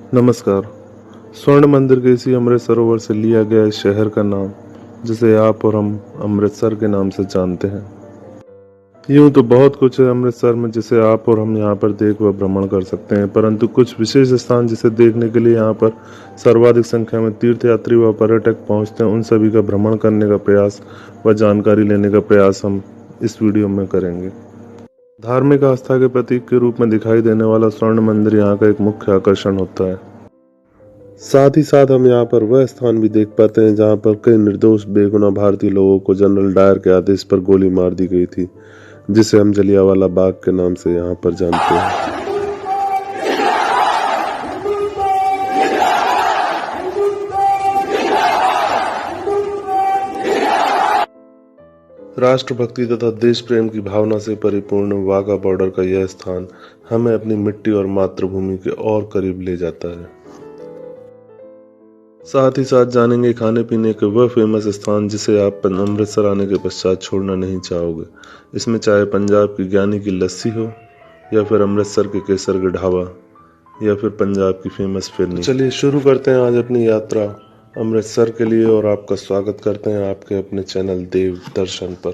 नमस्कार। स्वर्ण मंदिर के इसी अमृत सरोवर से लिया गया इस शहर का नाम, जिसे आप और हम अमृतसर के नाम से जानते हैं। यूं तो बहुत कुछ है अमृतसर में जिसे आप और हम यहाँ पर देख व भ्रमण कर सकते हैं, परंतु कुछ विशेष स्थान जिसे देखने के लिए यहाँ पर सर्वाधिक संख्या में तीर्थयात्री व पर्यटक पहुँचते हैं, उन सभी का भ्रमण करने का प्रयास व जानकारी लेने का प्रयास हम इस वीडियो में करेंगे। धार्मिक आस्था के प्रतीक के रूप में दिखाई देने वाला स्वर्ण मंदिर यहाँ का एक मुख्य आकर्षण होता है। साथ ही साथ हम यहाँ पर वह स्थान भी देख पाते हैं जहाँ पर कई निर्दोष बेगुनाह भारतीय लोगों को जनरल डायर के आदेश पर गोली मार दी गई थी, जिसे हम जलियांवाला बाग के नाम से यहाँ पर जानते हैं। राष्ट्रभक्ति तथा देश प्रेम की भावना से परिपूर्ण वाघा बॉर्डर का यह स्थान हमें अपनी मिट्टी और मातृभूमि के और करीब ले जाता है। साथ ही साथ जानेंगे खाने पीने के वह फेमस स्थान जिसे आप अमृतसर आने के पश्चात छोड़ना नहीं चाहोगे। इसमें चाहे पंजाब की ज्ञानी की लस्सी हो, या फिर अमृतसर के केसर के ढाबा, या फिर पंजाब की फेमस फिरनी। चलिए शुरू करते हैं आज अपनी यात्रा अमृतसर के लिए, और आपका स्वागत करते हैं आपके अपने चैनल देव दर्शन पर।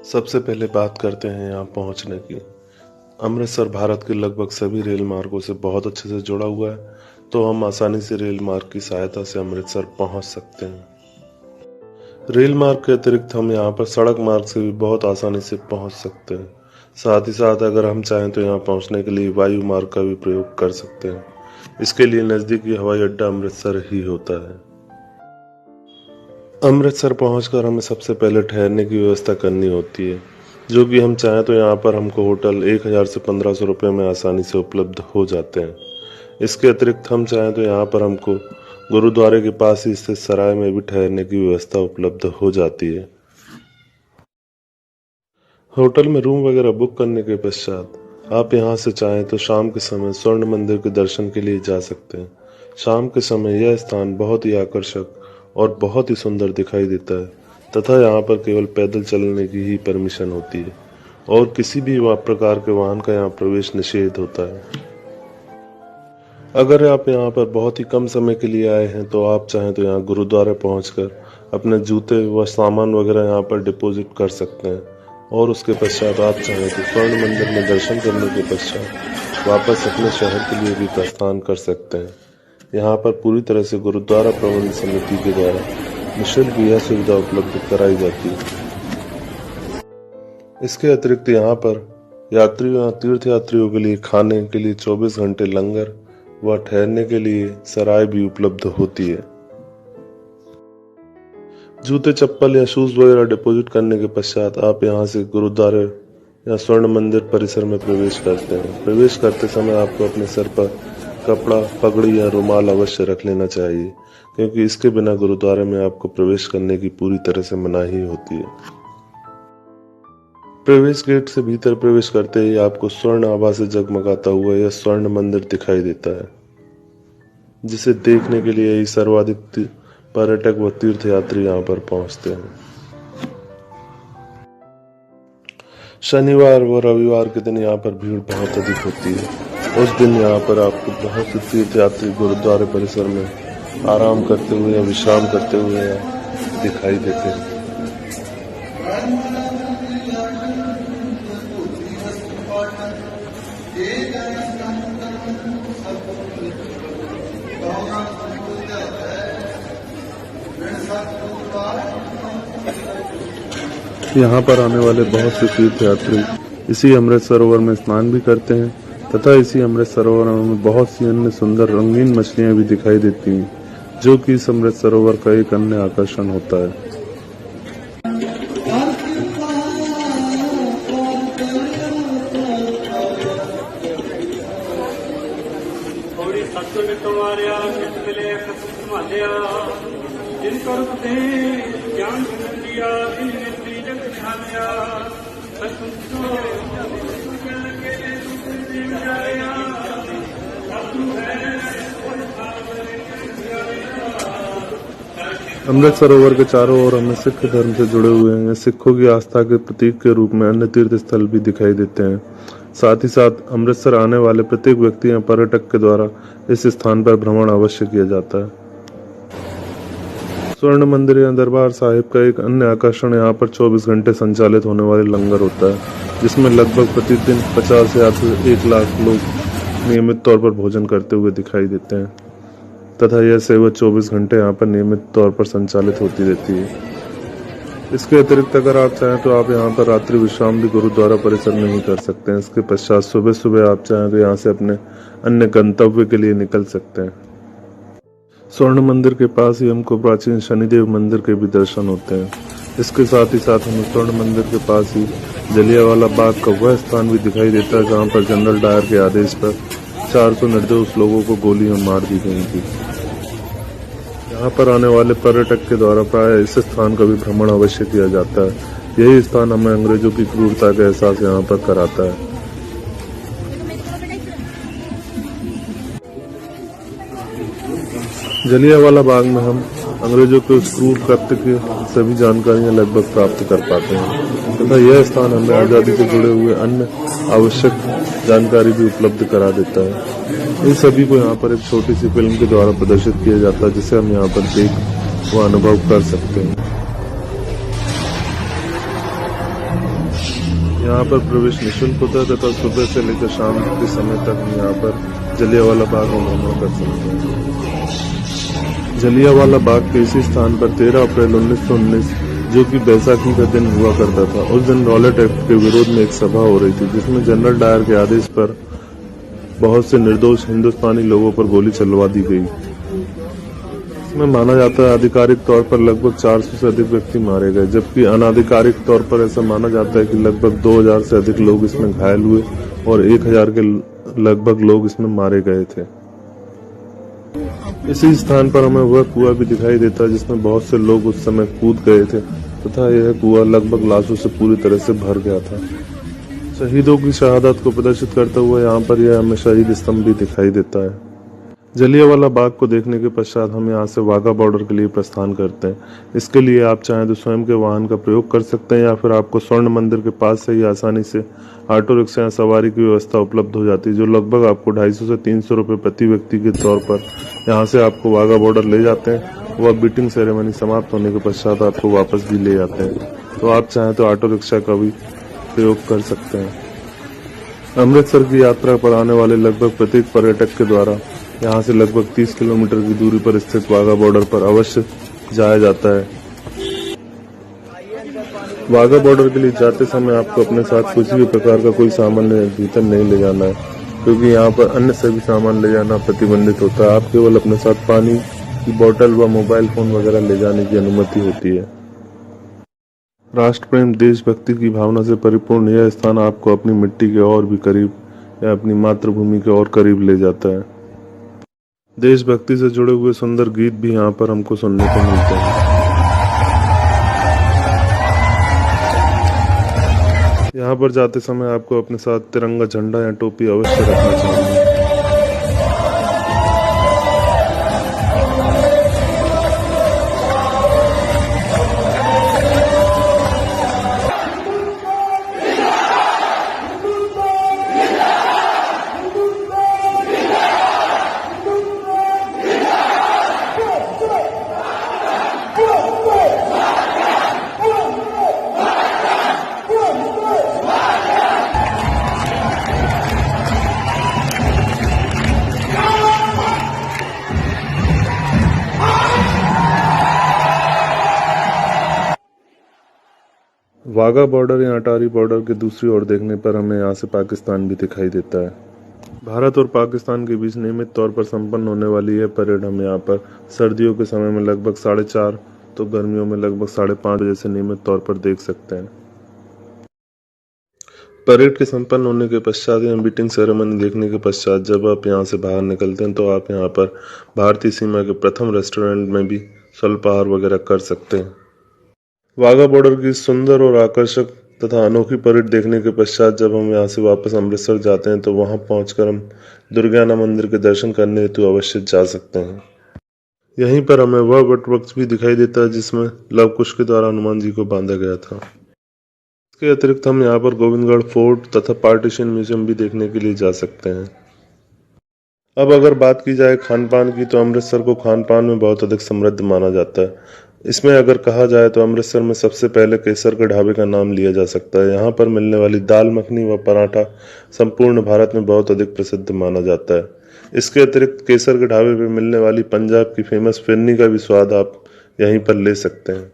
सबसे पहले बात करते हैं यहाँ पहुँचने की। अमृतसर भारत के लगभग सभी रेल मार्गों से बहुत अच्छे से जुड़ा हुआ है, तो हम आसानी से रेल मार्ग की सहायता से अमृतसर पहुँच सकते हैं। रेल मार्ग के अतिरिक्त हम यहाँ पर सड़क मार्ग से भी बहुत आसानी से पहुँच सकते हैं। साथ ही साथ अगर हम चाहें तो यहाँ पहुँचने के लिए वायु मार्ग का भी प्रयोग कर सकते हैं। इसके लिए नज़दीकी हवाई अड्डा अमृतसर ही होता है। अमृतसर पहुंचकर हमें सबसे पहले ठहरने की व्यवस्था करनी होती है, जो कि हम चाहें तो यहाँ पर हमको होटल 1000 से 1500 रुपये में आसानी से उपलब्ध हो जाते हैं। इसके अतिरिक्त हम चाहें तो यहाँ पर हमको गुरुद्वारे के पास ही स्थित सराय में भी ठहरने की व्यवस्था उपलब्ध हो जाती है। होटल में रूम वगैरह बुक करने के पश्चात आप यहाँ से चाहें तो शाम के समय स्वर्ण मंदिर के दर्शन के लिए जा सकते हैं। शाम के समय यह स्थान बहुत ही आकर्षक और बहुत ही सुंदर दिखाई देता है, तथा यहाँ पर केवल पैदल चलने की ही परमिशन होती है और किसी भी प्रकार के वाहन का यहाँ प्रवेश निषेध होता है। अगर आप यहाँ पर बहुत ही कम समय के लिए आए हैं तो आप चाहें तो यहाँ गुरुद्वारा पहुँचकर अपने जूते व सामान वगैरह यहाँ पर डिपॉजिट कर सकते हैं, और उसके पश्चात आप चाहें तो स्वर्ण मंदिर में दर्शन करने के पश्चात वापस अपने शहर के लिए भी प्रस्थान कर सकते हैं। यहाँ पर पूरी तरह से गुरुद्वारा प्रबंध समिति के द्वारा निःशुल्क यह सुविधा उपलब्ध कराई जाती है। इसके अतिरिक्त यहाँ पर यात्रियों तीर्थयात्रियों के लिए खाने के लिए 24 घंटे लंगर व ठहरने के लिए सराय भी उपलब्ध होती है। जूते चप्पल या शूज वगैरह डिपॉजिट करने के पश्चात आप यहाँ से गुरुद्वारे या स्वर्ण मंदिर परिसर में प्रवेश करते हैं। प्रवेश करते समय आपको अपने सर पर कपड़ा, पगड़ी या रुमाल अवश्य रख लेना चाहिए, क्योंकि इसके बिना गुरुद्वारे में आपको प्रवेश करने की पूरी तरह से मनाही होती है। प्रवेश गेट से भीतर प्रवेश करते ही आपको स्वर्ण आभा से जगमगाता हुआ यह स्वर्ण मंदिर दिखाई देता है, जिसे देखने के लिए ही सर्वाधिक पर्यटक व तीर्थयात्री यहाँ पर पहुंचते हैं। शनिवार व रविवार के दिन यहाँ पर भीड़ बहुत अधिक होती है। उस दिन यहाँ पर आपको बहुत से तीर्थयात्री गुरुद्वारे परिसर में आराम करते हुए या विश्राम करते हुए दिखाई देते हैं। यहाँ पर आने वाले बहुत से तीर्थयात्री इसी अमृत सरोवर में स्नान भी करते हैं, तथा इसी अमृत सरोवर में बहुत सी अन्य सुंदर रंगीन मछलियां भी दिखाई देती हैं, जो कि इस अमृत सरोवर का एक अन्य आकर्षण होता है। अमृत सरोवर के चारों ओर हमें सिख धर्म से जुड़े हुए हैं। सिखों की आस्था के प्रतीक के रूप में अन्य तीर्थ स्थल भी दिखाई देते हैं। साथ ही साथ अमृतसर आने वाले प्रत्येक व्यक्ति या पर्यटक के द्वारा इस स्थान पर भ्रमण अवश्य किया जाता है। स्वर्ण मंदिर या दरबार साहिब का एक अन्य आकर्षण यहाँ पर 24 घंटे संचालित होने वाले लंगर होता है, जिसमें लगभग प्रतिदिन 50,000 से 1 लाख लोग नियमित तौर पर भोजन करते हुए दिखाई देते हैं तथा यह सेवा 24 घंटे यहाँ पर नियमित तौर पर संचालित होती रहती है। इसके अतिरिक्त अगर आप चाहें तो आप यहाँ पर रात्रि विश्राम भी गुरुद्वारा परिसर में ही कर सकते हैं। इसके पश्चात सुबह सुबह आप चाहें तो यहाँ से अपने अन्य गंतव्य के लिए निकल सकते हैं। स्वर्ण मंदिर के पास ही हमको प्राचीन शनिदेव मंदिर के भी दर्शन होते हैं। इसके साथ ही साथ हमें स्वर्ण मंदिर के पास ही जलियांवाला बाग का वह स्थान भी दिखाई देता है जहाँ पर जनरल डायर के आदेश पर 400 निर्दोष लोगों को गोलियां मार दी गई थी। यहाँ पर आने वाले पर्यटक के द्वारा प्राय इस स्थान का भी भ्रमण अवश्य किया जाता है। यही स्थान हमें अंग्रेजों की क्रूरता का एहसास यहाँ पर कराता है। जलियांवाला बाग में हम अंग्रेजों के उस क्रूर कृत्य की सभी जानकारियां लगभग प्राप्त कर पाते हैं तथा यह स्थान हमें आज़ादी से जुड़े हुए अन्य आवश्यक जानकारी भी उपलब्ध करा देता है। इन सभी को यहाँ पर एक छोटी सी फिल्म के द्वारा प्रदर्शित किया जाता है, जिसे हम यहाँ पर देख व अनुभव कर सकते हैं। यहाँ पर प्रवेश निःशुल्क होता है तथा सुबह से लेकर शाम के समय तक हम यहाँ पर जलियांवाला बाग में भ्रमण कर सकते हैं। जलियांवाला बाग के इसी स्थान पर 13 अप्रैल 1919 जो कि बैसाखी का दिन हुआ करता था, उस दिन रॉलेट एक्ट के विरोध में एक सभा हो रही थी, जिसमें जनरल डायर के आदेश पर बहुत से निर्दोष हिंदुस्तानी लोगों पर गोली चलवा दी गई। इसमें माना जाता है आधिकारिक तौर पर लगभग 400 से अधिक व्यक्ति मारे गए, जबकि अनाधिकारिक तौर पर ऐसा माना जाता है कि लगभग 2000 से अधिक लोग इसमें घायल हुए और 1000 के लगभग लोग इसमें मारे गए थे। इसी स्थान पर हमें वह कुआं भी दिखाई देता है जिसमें बहुत से लोग उस समय कूद गए थे तथा यह कुआं लगभग लाशों से पूरी तरह से भर गया था। शहीदों की शहादत को प्रदर्शित करता हुआ यहाँ पर यह हमें शहीद स्तंभ भी दिखाई देता है। जलियांवाला बाग को देखने के पश्चात हम यहाँ से वाघा बॉर्डर के लिए प्रस्थान करते हैं। इसके लिए आप चाहें तो स्वयं के वाहन का प्रयोग कर सकते हैं या फिर आपको स्वर्ण मंदिर के पास से ही आसानी से ऑटो रिक्शा या सवारी की व्यवस्था उपलब्ध हो जाती है, जो लगभग आपको 250 से 300 रुपये प्रति व्यक्ति के तौर पर यहाँ से आपको वाघा बॉर्डर ले जाते हैं। वह बीटिंग सेरेमनी समाप्त होने के पश्चात आपको वापस भी ले जाते हैं। तो आप चाहें तो ऑटो रिक्शा का भी प्रयोग कर सकते हैं। अमृतसर की यात्रा पर आने वाले लगभग प्रत्येक पर्यटक के द्वारा यहाँ से लगभग 30 किलोमीटर की दूरी पर स्थित वाघा बॉर्डर पर अवश्य जाया जाता है। वाघा बॉर्डर के लिए जाते समय आपको अपने साथ किसी भी प्रकार का कोई सामान भीतर नहीं ले जाना है, क्योंकि यहाँ पर अन्य सभी सामान ले जाना प्रतिबंधित होता है। आप केवल अपने साथ पानी की बोतल व मोबाइल फोन वगैरह ले जाने की अनुमति होती है। राष्ट्र प्रेम, देशभक्ति की भावना से परिपूर्ण यह स्थान आपको अपनी मिट्टी के और भी करीब या अपनी मातृभूमि के और करीब ले जाता है। देशभक्ति से जुड़े हुए सुंदर गीत भी यहाँ पर हमको सुनने को मिलते हैं। यहाँ पर जाते समय आपको अपने साथ तिरंगा झंडा या टोपी अवश्य रखना चाहिए। वाघा बॉर्डर या अटारी बॉर्डर के दूसरी ओर देखने पर हमें यहाँ से पाकिस्तान भी दिखाई देता है। भारत और पाकिस्तान के बीच नियमित तौर पर संपन्न होने वाली यह परेड हम यहाँ पर सर्दियों के समय में लगभग 4:30 तो गर्मियों में लगभग 5:30 बजे से नियमित तौर पर देख सकते हैं। परेड के संपन्न होने के पश्चात या मीटिंग सेरेमनी देखने के पश्चात जब आप यहाँ से बाहर निकलते हैं तो आप यहाँ पर भारतीय सीमा के प्रथम रेस्टोरेंट में भी स्वल्पाहार वगैरह कर सकते हैं। वाघा बॉर्डर की सुंदर और आकर्षक तथा अनोखी परेड देखने के पश्चात जब हम यहाँ से वापस अमृतसर जाते हैं तो वहां पहुंचकर हम दुर्गाना मंदिर के दर्शन करने हेतु अवश्य जा सकते हैं। यहीं पर हमें वह वट वृक्ष भी दिखाई देता है जिसमें लव कुश के द्वारा हनुमान जी को बांधा गया था। इसके अतिरिक्त हम यहाँ पर गोविंदगढ़ फोर्ट तथा पार्टीशन म्यूजियम भी देखने के लिए जा सकते हैं। अब अगर बात की जाए खान पान की, तो अमृतसर को खान पान में बहुत अधिक समृद्ध माना जाता है। इसमें अगर कहा जाए तो अमृतसर में सबसे पहले केसर के ढाबे का नाम लिया जा सकता है। यहाँ पर मिलने वाली दाल मखनी व पराठा संपूर्ण भारत में बहुत अधिक प्रसिद्ध माना जाता है। इसके अतिरिक्त केसर के ढाबे पर मिलने वाली पंजाब की फेमस फिरनी का भी स्वाद आप यहीं पर ले सकते हैं।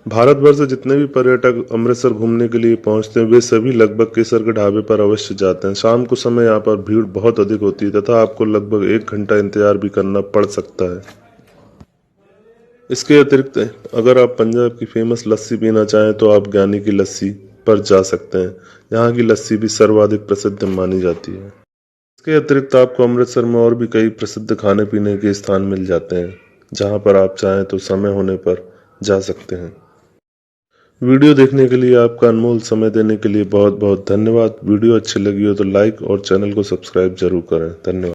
भारत भर से जितने भी पर्यटक अमृतसर घूमने के लिए पहुंचते हैं वे सभी लगभग केसर के ढाबे पर अवश्य जाते हैं। शाम को समय यहाँ पर भीड़ बहुत अधिक होती है तथा आपको लगभग 1 घंटा इंतजार भी करना पड़ सकता है। इसके अतिरिक्त अगर आप पंजाब की फेमस लस्सी पीना चाहें तो आप ज्ञानी की लस्सी पर जा सकते हैं। यहाँ की लस्सी भी सर्वाधिक प्रसिद्ध मानी जाती है। इसके अतिरिक्त आपको अमृतसर में और भी कई प्रसिद्ध खाने पीने के स्थान मिल जाते हैं जहाँ पर आप चाहें तो समय होने पर जा सकते हैं। वीडियो देखने के लिए आपका अनमोल समय देने के लिए बहुत बहुत धन्यवाद। वीडियो अच्छी लगी हो तो लाइक और चैनल को सब्सक्राइब जरूर करें। धन्यवाद।